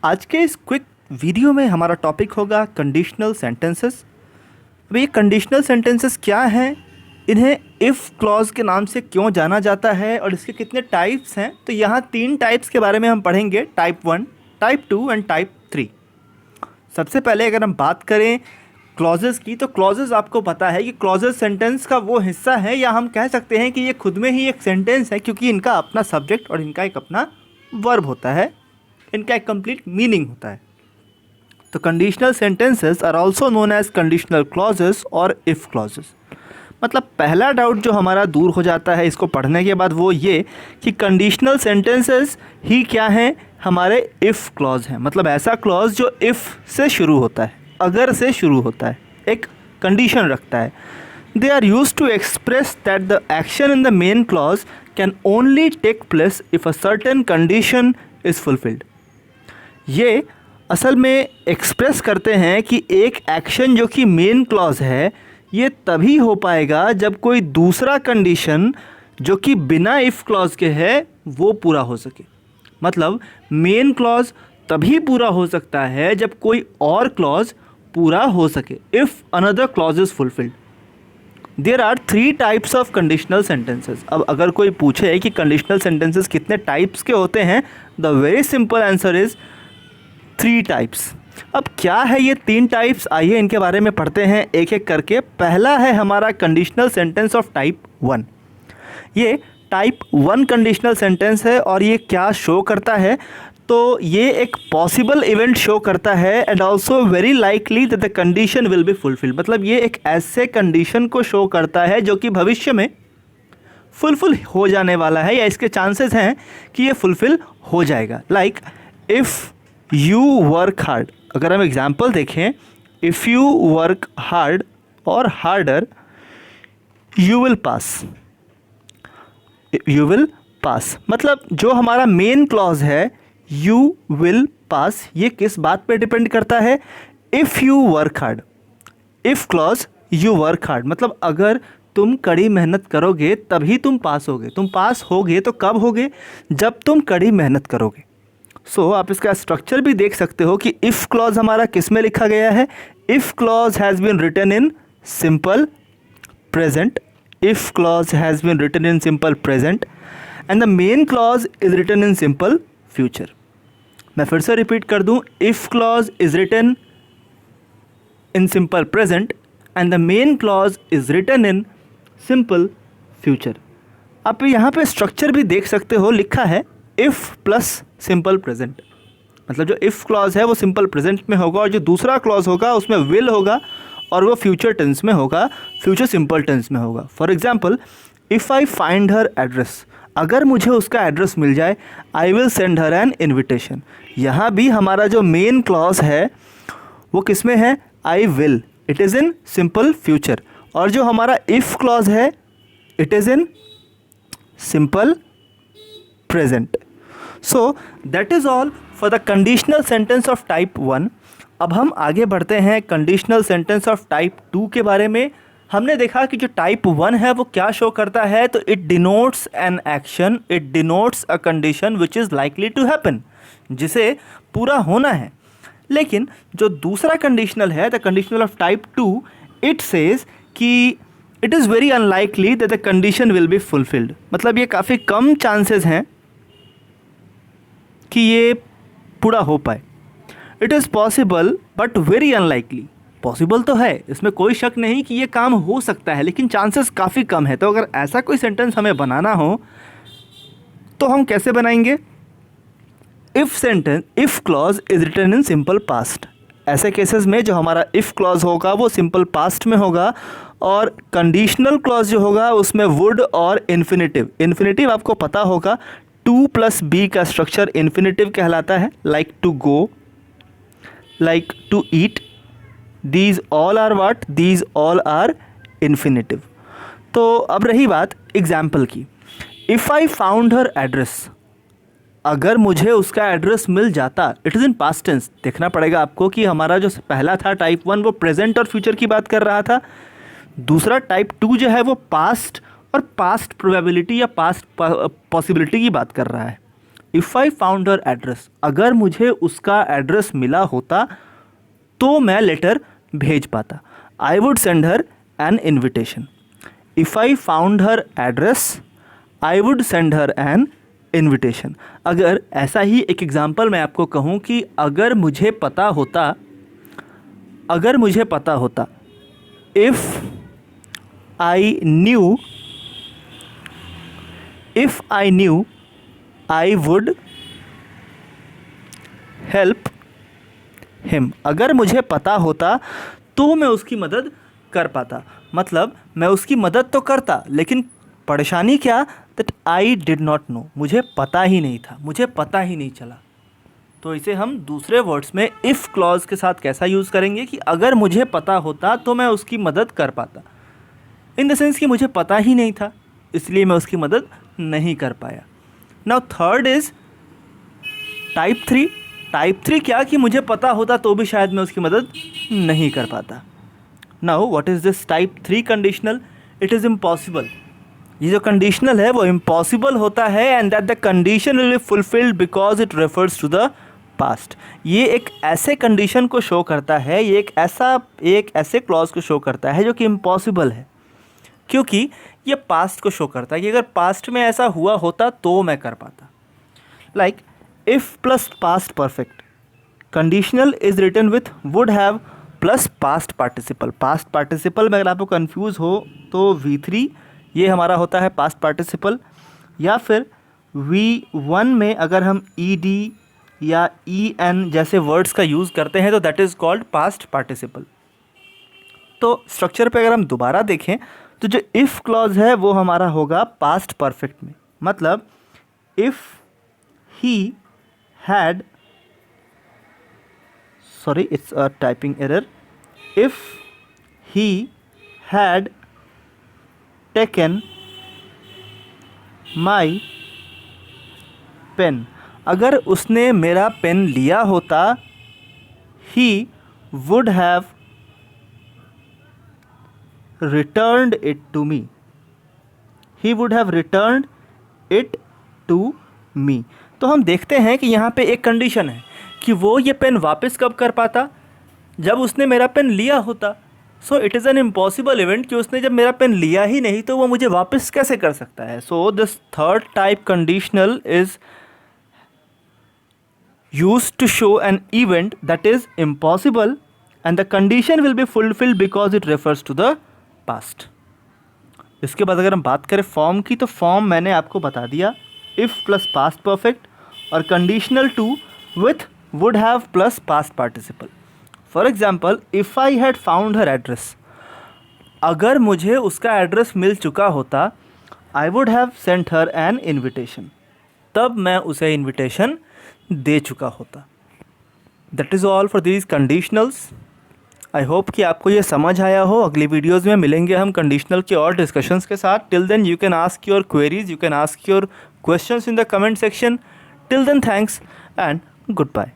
आज के इस क्विक वीडियो में हमारा टॉपिक होगा कंडीशनल सेंटेंसेस। अब ये कंडीशनल सेंटेंसेस क्या हैं, इन्हें इफ़ क्लॉज के नाम से क्यों जाना जाता है और इसके कितने टाइप्स हैं। तो यहाँ 3 टाइप्स के बारे में हम पढ़ेंगे, टाइप 1, टाइप 2 एंड टाइप 3। सबसे पहले अगर हम बात करें क्लॉजेस की, तो क्लॉजेस आपको पता है कि क्लॉजेस सेंटेंस का वो हिस्सा है, या हम कह सकते हैं कि ये खुद में ही एक सेंटेंस है, क्योंकि इनका अपना सब्जेक्ट और इनका एक अपना वर्ब होता है, इनका एक कंप्लीट मीनिंग होता है। तो conditional sentences are also known as conditional clauses और इफ़ क्लॉजेस। मतलब पहला डाउट जो हमारा दूर हो जाता है इसको पढ़ने के बाद, वो ये कि कंडीशनल सेंटेंसेस ही क्या हैं, हमारे इफ़ क्लॉज हैं। मतलब ऐसा क्लॉज जो इफ़ से शुरू होता है, अगर से शुरू होता है, एक कंडीशन रखता है। They are used to express that the action in the main clause can only take place if a certain condition is fulfilled. ये असल में एक्सप्रेस करते हैं कि एक एक्शन जो कि मेन क्लॉज है, ये तभी हो पाएगा जब कोई दूसरा कंडीशन जो कि बिना इफ़ क्लॉज के है वो पूरा हो सके। मतलब मेन क्लॉज तभी पूरा हो सकता है जब कोई और क्लॉज पूरा हो सके, if another clause is fulfilled. There are 3 types of conditional sentences. अब अगर कोई पूछे कि कंडीशनल सेंटेंसेस कितने टाइप्स के होते हैं, the very simple answer is 3 types. अब क्या है ये 3 टाइप्स, आइए इनके बारे में पढ़ते हैं एक एक करके। पहला है हमारा कंडीशनल सेंटेंस ऑफ टाइप 1। ये टाइप 1 कंडीशनल सेंटेंस है और ये क्या शो करता है, तो ये एक पॉसिबल इवेंट शो करता है and also very likely that the condition will be fulfilled. मतलब ये एक ऐसे कंडीशन को शो करता है जो कि भविष्य में फुलफिल हो जाने वाला है, या इसके चांसेस हैं कि ये फुलफिल हो जाएगा। Like if you work hard, अगर हम एग्जाम्पल देखें, इफ़ यू वर्क हार्ड और harder you will pass, you will pass. मतलब जो हमारा मेन क्लॉज है यू विल पास, ये किस बात पे डिपेंड करता है, if you work hard. If clause you work hard, मतलब अगर तुम कड़ी मेहनत करोगे तभी तुम पास होगे। तुम पास होगे तो कब होगे, जब तुम कड़ी मेहनत करोगे। आप इसका स्ट्रक्चर भी देख सकते हो कि इफ़ क्लॉज हमारा किस में लिखा गया है। If clause has been written in simple present, if clause has been written in simple present and the main clause is written in simple future. मैं फिर से रिपीट कर दूं, if clause is written in simple present and the main clause is written in simple future. आप यहाँ पे structure भी देख सकते हो, लिखा है इफ़ प्लस सिंपल प्रेजेंट। मतलब जो इफ़ क्लॉज है वो सिंपल प्रेजेंट में होगा और जो दूसरा क्लॉज होगा उसमें विल होगा और वो फ्यूचर टेंस में होगा, फ्यूचर सिंपल टेंस में होगा। For example, if I find her address, अगर मुझे उसका एड्रेस मिल जाए, I will send her an invitation. यहाँ भी हमारा जो मेन क्लॉज है वो किस में है, I will, it is in simple future. और जो हमारा इफ़ क्लॉज है it is in simple present. So that is all for the conditional sentence of type 1। अब हम आगे बढ़ते हैं कंडीशनल सेंटेंस ऑफ टाइप 2 के बारे में। हमने देखा कि जो टाइप 1 है वो क्या शो करता है, तो it denotes an action, it denotes a condition which is likely to happen, जिसे पूरा होना है। लेकिन जो दूसरा कंडीशनल है, the conditional of type 2, it says कि it is very unlikely that the condition will be fulfilled. मतलब ये काफ़ी कम चांसेस हैं कि ये पूरा हो पाए। It is possible but very unlikely. Possible तो है, इसमें कोई शक नहीं कि ये काम हो सकता है, लेकिन चांसेस काफ़ी कम है। तो अगर ऐसा कोई सेंटेंस हमें बनाना हो तो हम कैसे बनाएंगे, if clause is written in simple past. ऐसे केसेस में जो हमारा इफ़ क्लॉज होगा वो सिंपल पास्ट में होगा और कंडीशनल क्लॉज जो होगा उसमें वुड और इन्फिनेटिव। इन्फिनेटिव आपको पता होगा, टू प्लस बी का स्ट्रक्चर इन्फिनेटिव कहलाता है। Like to go, like to eat, these all are what, these all are infinitive. तो अब रही बात एग्जाम्पल की, if I found her address, अगर मुझे उसका एड्रेस मिल जाता, it is in past tense. देखना पड़ेगा आपको कि हमारा जो पहला था टाइप 1 वो प्रेजेंट और फ्यूचर की बात कर रहा था, दूसरा टाइप 2 जो है वो पास्ट और पास्ट प्रोबेबिलिटी या पास्ट पॉसिबिलिटी की बात कर रहा है। If I found her address, अगर मुझे उसका एड्रेस मिला होता तो मैं लेटर भेज पाता. I would send her an invitation. If I found her address I would send her an invitation. अगर ऐसा ही एक एग्जाम्पल मैं आपको कहूँ कि अगर मुझे पता होता, if I knew I would help him. अगर मुझे पता होता तो मैं उसकी मदद कर पाता. मतलब मैं उसकी मदद तो करता, लेकिन परेशानी क्या, that I did not know, मुझे पता ही नहीं था, मुझे पता ही नहीं चला. तो इसे हम दूसरे वर्ड्स में इफ़ क्लॉज के साथ कैसा यूज़ करेंगे कि अगर मुझे पता होता तो मैं उसकी मदद कर पाता. इन द सेंस कि मुझे पता ही नहीं था, इसलिए मैं उसकी मदद नहीं कर पाया. Now third is type 3. Type 3 क्या, कि मुझे पता होता तो भी शायद मैं उसकी मदद नहीं कर पाता. Now what is this type 3 conditional? It is impossible. ये जो कंडीशनल है वो इम्पॉसिबल होता है, and that the condition will be fulfilled because it refers to the past. ये एक ऐसे कंडीशन को शो करता है, ये एक ऐसे क्लॉज को शो करता है जो कि इम्पॉसिबल है, क्योंकि ये पास्ट को शो करता है कि अगर पास्ट में ऐसा हुआ होता तो मैं कर पाता. Like if plus past perfect. Conditional is written with would have plus past participle. Past participle में अगर आपको कन्फ्यूज़ हो तो V3 ये हमारा होता है पास्ट पार्टिसिपल, या फिर V1 में अगर हम ED या EN जैसे वर्ड्स का यूज़ करते हैं तो that is called past participle. तो स्ट्रक्चर पे अगर हम दोबारा देखें तो जो इफ़ क्लॉज है वो हमारा होगा पास्ट परफेक्ट में. मतलब if he had, sorry it's a typing error, if he had taken my pen. अगर उसने मेरा पेन लिया होता, he would have returned it to me. He would have returned it to me. तो हम देखते हैं कि यहाँ पे एक कंडीशन है कि वो ये पेन वापस कब कर पाता, जब उसने मेरा पेन लिया होता. So it is an impossible event कि उसने जब मेरा पेन लिया ही नहीं तो वो मुझे वापस कैसे कर सकता है. So this third type conditional is used to show an event that is impossible, and the condition will be fulfilled because it refers to the past. इसके बाद अगर हम बात करें फॉर्म की, तो फॉर्म मैंने आपको बता दिया, इफ़ प्लस पास्ट परफेक्ट और conditional two with would have plus past participle. For example, if I had found her address. अगर मुझे उसका एड्रेस मिल चुका होता, I would have sent her an invitation. तब मैं उसे इन्विटेशन दे चुका होता. That is all for these conditionals. I hope कि आपको ये समझ आया हो. अगली वीडियोज़ में मिलेंगे हम कंडीशनल के और डिस्कशंस के साथ. Till then you can ask your queries, you can ask your questions in the comment section. Till then thanks and good bye.